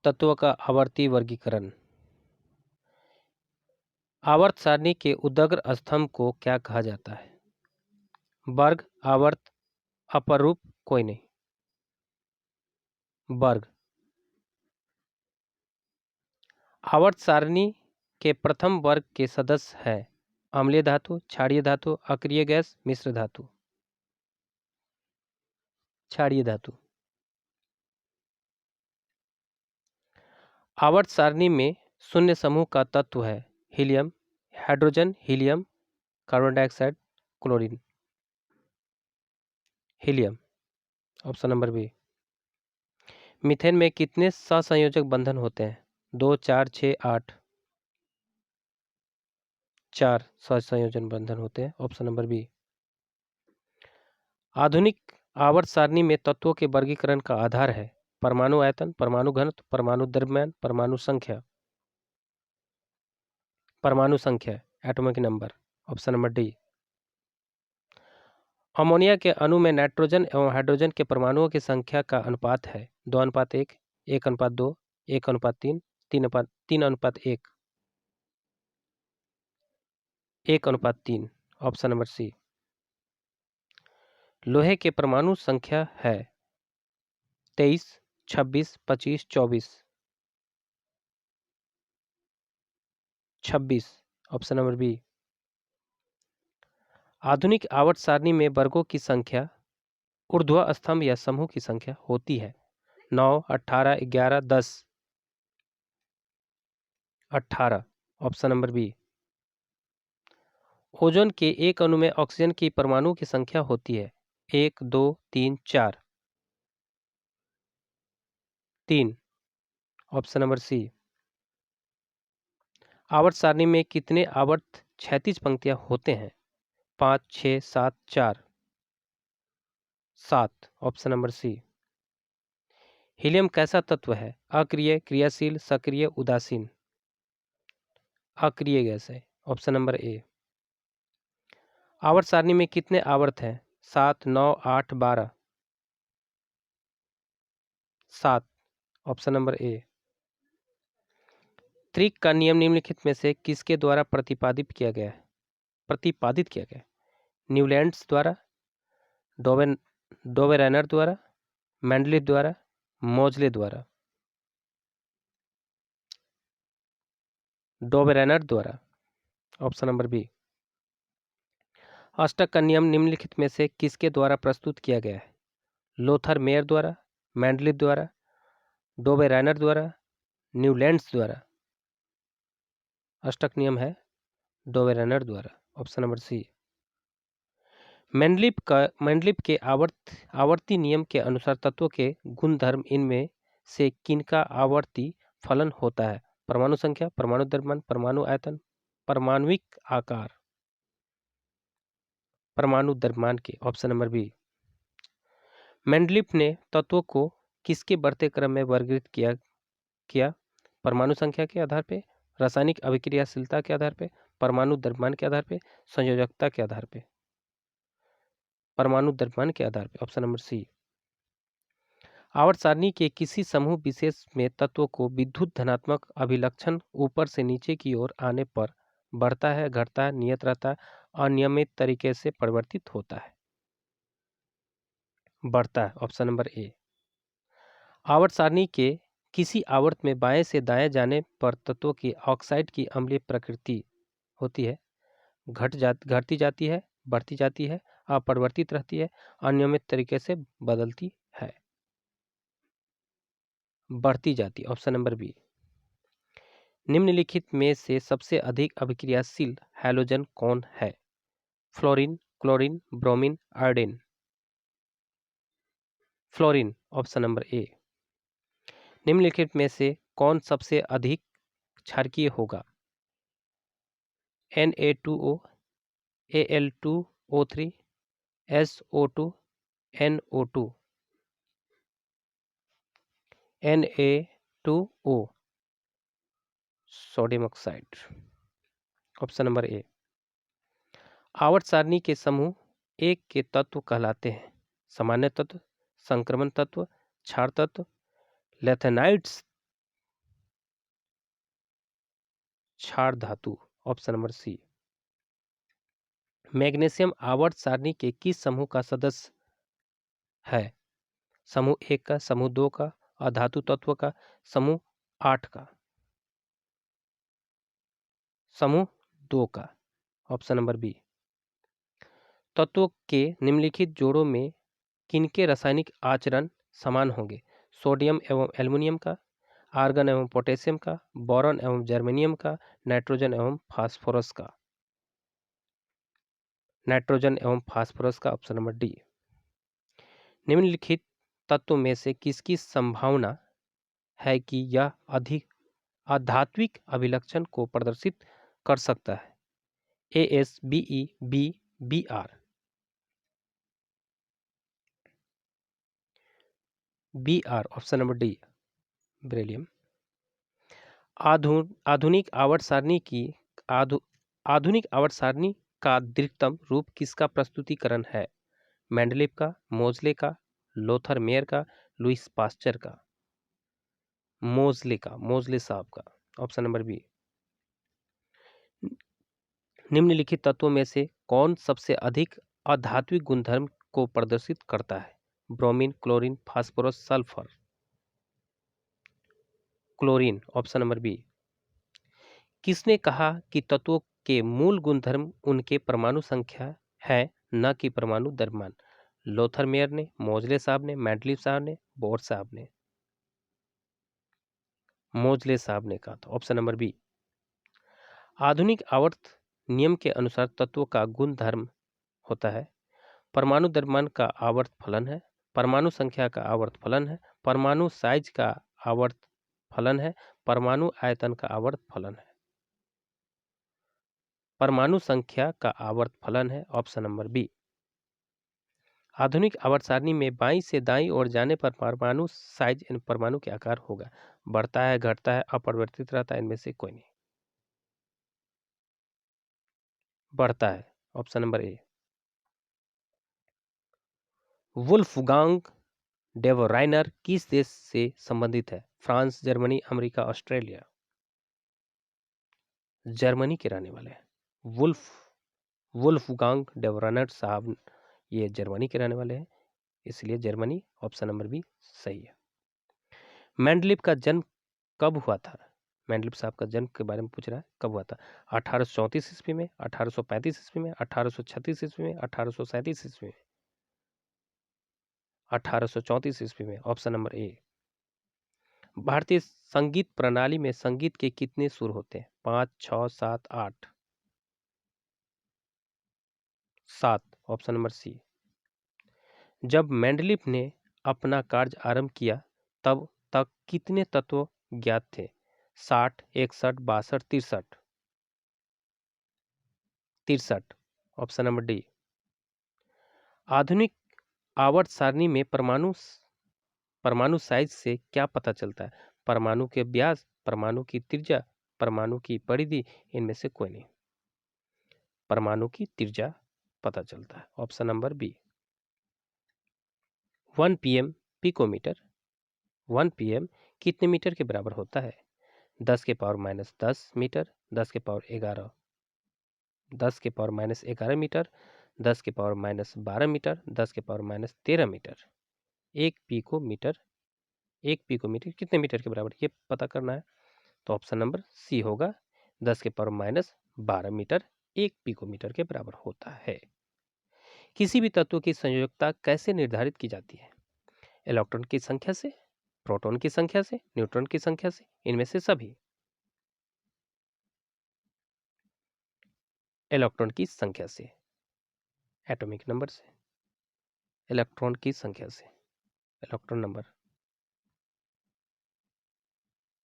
तत्व का आवर्ती वर्गीकरण। आवर्त सारणी के उदग्र स्तंभ को क्या कहा जाता है? वर्ग, आवर्त, अपर रूप, कोई नहीं। वर्ग। आवर्त सारणी के प्रथम वर्ग के सदस्य है अम्लीय धातु, क्षारीय धातु, अक्रिय गैस, मिश्र धातु। क्षारीय धातु। आवर्त सारणी में शून्य समूह का तत्व है helium, hydrogen, helium, carbon dioxide, chlorine. Helium, option number B. Methane में कितने सहसंयोजक बंधन होते हैं? 2, 4, 6, 8। 4 सहसंयोजन बंधन होते हैं, ऑप्शन नंबर बी। आधुनिक आवर्त सारणी में तत्वों के वर्गीकरण का आधार है परमाणु आयतन, परमाणु घनत्व, परमाणु द्रव्यमान, परमाणु संख्या। परमाणु संख्या, atomic number, option number D. Ammonia के अणु में नाइट्रोजन एवं हाइड्रोजन के परमाणुओं की संख्या का अनुपात है 2:1, 1:2, 1:3, 3:1, 1:3, ऑप्शन नंबर सी। लोहे के परमाणु संख्या है 23, 26, 25, 24। 26, ऑप्शन नंबर बी। आधुनिक आवर्त सारणी में वर्गों की संख्या ऊर्ध्व स्तंभ या समूह की संख्या होती है 9, 18, 11, 10। 18, ऑप्शन नंबर बी। ओजोन के एक अणु में ऑक्सीजन की परमाणु की संख्या होती है 1, 2, 3, 4। 3, ऑप्शन नंबर सी। आवर्त सारणी में कितने आवर्त क्षैतिज पंक्तियां होते हैं? 5, 6, 7, 4। 7, ऑप्शन नंबर सी। हीलियम कैसा तत्व है? अक्रिय, क्रियाशील, सक्रिय, उदासीन। अक्रिय गैस है, ऑप्शन नंबर ए। आवर्त सारणी में कितने आवर्त हैं? 7, 9, 8, 12। 7, ऑप्शन नंबर ए। त्रिक का नियम निम्नलिखित में से किसके द्वारा प्रतिपादित किया गया है? न्यूलैंड्स द्वारा, डोबेरेनर द्वारा, मेंडलीफ द्वारा, मोजले द्वारा। डोबेरेनर द्वारा, ऑप्शन नंबर बी। अष्टक का नियम निम्नलिखित में से किसके द्वारा प्रस्तुत किया गया है? लोथर मेयर द्वारा, मेंडलीफ द्वारा, डोबेरेनर द्वारा, न्यूलैंड्स द्वारा। अष्टक नियम है डोबेरेनर द्वारा, ऑप्शन नंबर सी। मेंडलीफ के आवर्ती नियम के अनुसार तत्वों के गुणधर्म इनमें से किनका आवर्ती फलन होता है? परमाणु संख्या, परमाणु द्रव्यमान, परमाणु आयतन, परमाणविक आकार। परमाणु द्रव्यमान के, ऑप्शन नंबर बी। मेंडलीफ ने तत्वों को किसके बढ़ते क्रम में वर्गीकृत किया? परमाणु संख्या के आधार पर, रासायनिक अभिक्रियाशीलता के आधार पर, परमाणु द्रव्यमान के आधार पर, संयोजकता के आधार पर। परमाणु द्रव्यमान के आधार पर, ऑप्शन नंबर सी। आवर्त सारणी के किसी समूह विशेष में तत्वों को विद्युत धनात्मक अभिलक्षण ऊपर से नीचे की ओर आने पर बढ़ता है, घटता है, नियत रहता है, अनियमित तरीके से परिवर्तित होता है? बढ़ता है, ऑप्शन नंबर ए। आवर्त सारणी के किसी आवर्त में बाएं से दाएं जाने पर तत्वों की ऑक्साइड की अम्लीय प्रकृति होती है, घटती जाती है, बढ़ती जाती है, अपरिवर्तित रहती है, अनियमित तरीके से बदलती है। बढ़ती जाती, ऑप्शन नंबर बी। निम्नलिखित में से सबसे अधिक अभिक्रियाशील हैलोजन कौन है? Fluorine, chlorine, bromine, iodine. Fluorine, option number A. निम्नलिखित में से कौन सबसे अधिक क्षारकीय होगा? Na2O, Al2O3, SO2, NO2। Na2O, sodium oxide, option number A. आवर्त सारणी के समूह एक के तत्व कहलाते हैं सामान्य तत्व, संक्रमण तत्व, क्षार तत्व, लैथेनाइड्स क्षार धातु, ऑप्शन नंबर सी। मैग्नीशियम आवर्त सारणी के किस समूह का सदस्य है? समूह 1 का, समूह 2 का, अधातु तत्व का, समूह 8 का। समूह 2 का, ऑप्शन नंबर बी। तत्वों के निम्नलिखित जोड़ों में किनके रासायनिक आचरण समान होंगे? सोडियम एवं एल्युमिनियम का, आर्गन एवं पोटेशियम का, बोरॉन एवं जर्मेनियम का, नाइट्रोजन एवं फास्फोरस का। नाइट्रोजन एवं फास्फोरस का, ऑप्शन नंबर डी। निम्नलिखित तत्वों में से किसकी संभावना है कि यह अधिक आधात्विक अभिलक्षण को प्रदर्शित कर सकता है? AS, BE, B, BR। BR, option number D, beryllium. आधुनिक आवर्त सारणी की आधुनिक आवर्त सारणी का दीर्घतम रूप किसका प्रस्तुतिकरण है? मेंडलीव का, मोजले का, लोथर मेयर का, लुईस पास्चर का। मोजले का, मोजले साहब का, ऑप्शन नंबर बी। निम्नलिखित तत्वों में से कौन सबसे अधिक आधात्विक गुणधर्म को प्रदर्शित करता है? Bromine, chlorine, phosphorus, sulphur. Chlorine, option number B. किसने कहा कि तत्वों के मूल गुणधर्म उनके परमाणु संख्या है, न कि परमाणु द्रव्यमान? लोथर मेयर ने, मोजले साहब ने, मेंडलीव साहब ने, बोर साहब ने। मोजले साहब ने कहा था, ऑप्शन नंबर बी। आधुनिक आवर्त नियम के अनुसार तत्वों का गुण धर्म होता है परमाणु द्रव्यमान का आवर्त फलन है, परमाणु संख्या का आवर्त फलन है, परमाणु साइज का आवर्त फलन है, परमाणु आयतन का आवर्त फलन है। परमाणु संख्या का आवर्त फलन है, ऑप्शन नंबर बी। आधुनिक आवर्त सारणी में बाईं से दाईं ओर जाने पर परमाणु साइज इन परमाणु के आकार होगा। बढ़ता है, घटता है, अपरिवर्तित रहता है, इनमें से कोई नहीं। बढ़ता है, ऑप्शन नंबर ए। वुल्फगांग डेवोराइनर किस देश से संबंधित है? France, Germany, America, Australia. Germany के रहने वाले हैं। वुल्फगांग डेवोराइनर साहब ये जर्मनी के रहने वाले हैं, इसलिए जर्मनी, ऑप्शन नंबर बी सही है। मेंडलीव का जन्म कब हुआ था? मेंडलीव साहब का जन्म के बारे में पूछ रहा है, कब हुआ था? 1834 ईस्वी में, 1835 ईस्वी में, 1836 ईस्वी में, 1837 ईस्वी में। 1834 ईस्वी में, ऑप्शन नंबर ए। भारतीय संगीत प्रणाली में संगीत के कितने सुर होते हैं? 5, 6, 7, 8। 7, ऑप्शन नंबर सी। जब मेंडलीव ने अपना कार्य आरंभ किया तब तक कितने तत्व ज्ञात थे? 60, 61, 62, 63। 63, ऑप्शन नंबर डी। आधुनिक आवर्त सारणी में परमाणु साइज से क्या पता चलता है? परमाणु के व्यास, परमाणु की त्रिज्या, परमाणु की परिधि, इनमें से कोई नहीं। परमाणु की त्रिज्या पता चलता है, option number B. 1 pm picometre, 1 pm कितने मीटर के बराबर होता है? 10 के पावर -10 मीटर, 10 के पावर 11, 10 के पावर -11 मीटर, 10 के पावर -12 मीटर, 10 के पावर -13 मीटर। एक पिकोमीटर कितने मीटर के बराबर, ये पता करना है, तो ऑप्शन नंबर सी होगा। 10 के पावर -12 मीटर एक पिकोमीटर के बराबर होता है। किसी भी तत्व की संयोजकता कैसे निर्धारित की जाती है? इलेक्ट्रॉन की संख्या से, प्रोटॉन की संख्या से, न्यूट्रॉन की संख्या से, इनमें से सभी। इलेक्ट्रॉन की संख्या से, एटॉमिक नंबर से, इलेक्ट्रॉन की संख्या से, इलेक्ट्रॉन नंबर।